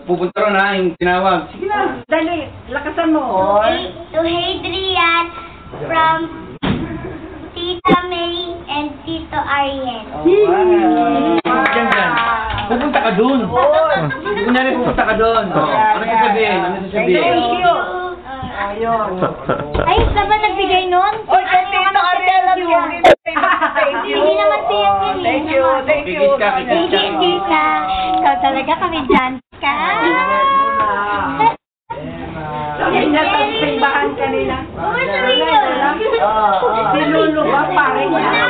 pupunta ron ha, yung tinawag. Sige na. Dali, lakasan mo. To Hadrian from Tita May and Tito Ariel. Diyan, diyan. Pupunta ka dun. Kunyari pupunta ka dun. Ano sasabihin? Ano sasabihin? Thank you. Ayun. Ay, sa ba nagbigay nun? Oy, Tito Ariel, thank you. Hindi naman siya yun. Thank you, thank you. Kikis ka, kikis ka. Hindi ka. Ikaw talaga kami dyan ka. Yan niya sa simbahan kanila. Oo, sabihin yun. Sinuluwa pa rin niya.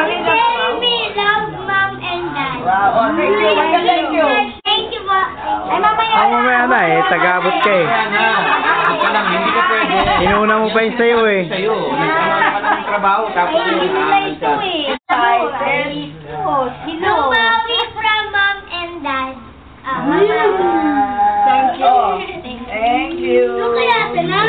Jeremy, love mom and dad. Thank you. Thank you po. Ay, mamaya Ang mamaya na eh, tagabot ka eh. Hindi ka lang, hindi ka pwede. Inuna mo pa yung sayo eh. Sa'yo. Nagkaroon ka ng trabaho, tapos Ay, hindi nila ito eh. Hello, Maui from mom and dad. Thank you. Thank you. Ano kaya ito na?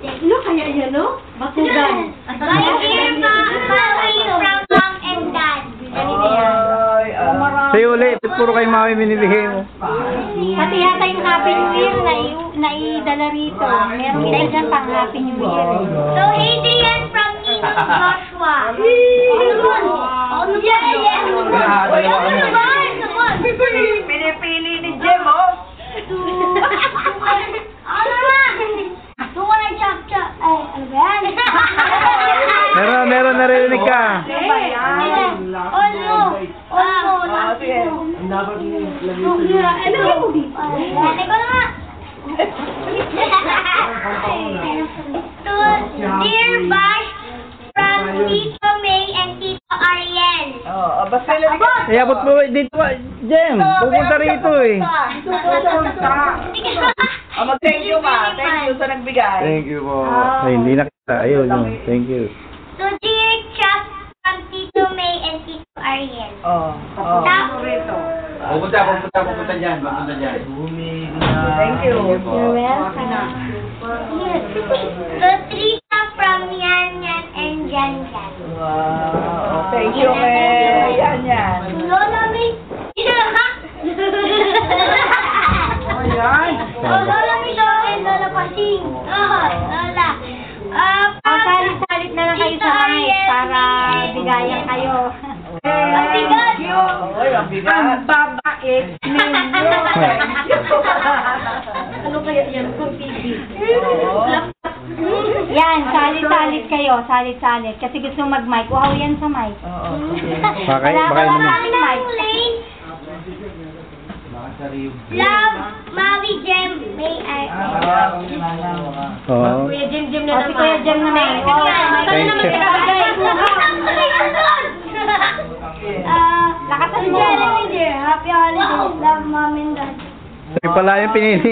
Ano kaya yan, no? Batugan. My dear Maui from mom and dad. Ganito yan. Sayo ulit, puro kayo Maui binibigay mo. Pati yata yung Happy New Year na idala rito. Meron kita dyan pang Happy New Year. So, Adrian from Ninong Joshua. Ano yan? Pinipili ni Jem, oh. Ano na? Doon ka na chop-chop. Ay, ano ba yan? Meron narinig ka. Olmo. Sige. Ano mo dito? Ano ko na? To Dear Bash from Tito May and Tito Ariel. Basta lang ka. Iabot mo dito, Jem. Pupunta rito eh. Mag-thank you ka. Thank you sa nagbigay. Thank you po. Ay, hindi na kita. Ayun, yun. Thank you. To Dear Chuck from Tito May and Tito Ariel. Pupunta dyan. Thank you. You're welcome. Yes. To Trisa from Yan Yan and Jan Jan. Wow. Thank you, May. Yan. Lola May. Ayan. Lola May and Lola Pasing. Lola. Salit na lang kayo sa mic para bigayan kayo. Ang bigat! Oy, ang bigat. Ang babait ninyo. Ano kaya yan kung TV? Yan, salit-salit kayo, salit-salit. Kasi gusto mag-mic, uhaw yan sa mic. Baka naman. Love, Maui Jem, May I. Oo. Kuya Jem na naman. Si Kuya Jem na naman. Thank you. Lakasan mo. Happy holidays, love mom and dad. Sa'yo pala yung pinili.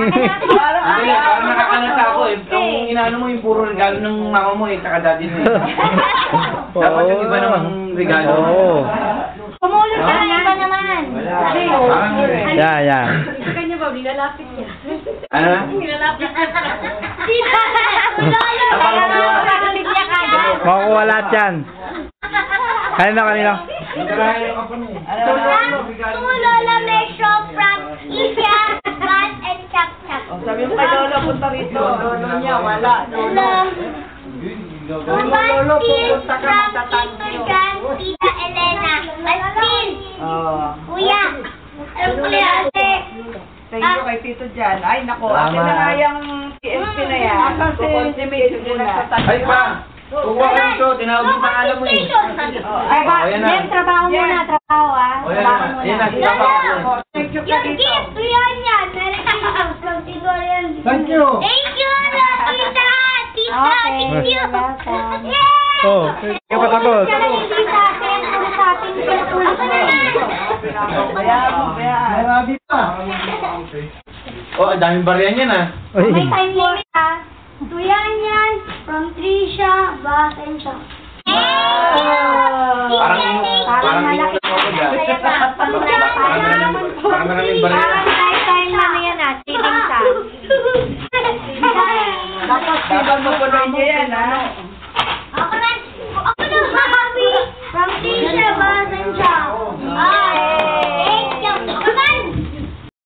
Parang nakakalata ako eh. Ang inaano mo yung puro regalo ng mama mo eh, saka daddy mo eh. Dapat yung iba namang regalo. Oo. Kumulot ka na iba naman. Yeah. Kanya ba, nilalapit niya. Ano? Nilalapit niya. Sino? Kakalit niya kagad. Makukuha lahat yan. Kanina. Lola Mesho from Isha, Bas, and Chap Chap. Sabi mo kay Lola, punta rito. Lolo niya, wala. Lolo, pupunta ka matatangyo. Jan, Tita Elena, Bastin, Kuya. Alam ko na ate. Thank you kay Tito Jan. Ay, nako. Akin na nga yung PSP na yan. Kukonsumitin mo na. Ay pa! Kuha ka nito, tinawag yung pangalan mo eh. Ay ba, Ayan na. Jem, trabaho muna, trabaho ah. O yan Trabaho na, muna. yan na, tinawag ko. Thank you ka Yung dito. gift, yan yan. Meron kayo from Tito Ariel. Thank you. Thank you, Tita. Tita, thank you. welcome. Yay! Oh, kaya pa tapos. Kaya lang hindi sa atin, kung sa atin, pinatulog na lang. Marami pa. Oh, ang daming bariyan yan ah. Uy. May time limit ah. Tuyan yan, from Trisha, Bas, and Chuck. Parang malaki. Parang maraming bariyan. Parang time na yan ah, savings ah. Tapos, di ba mo po na yan, ha?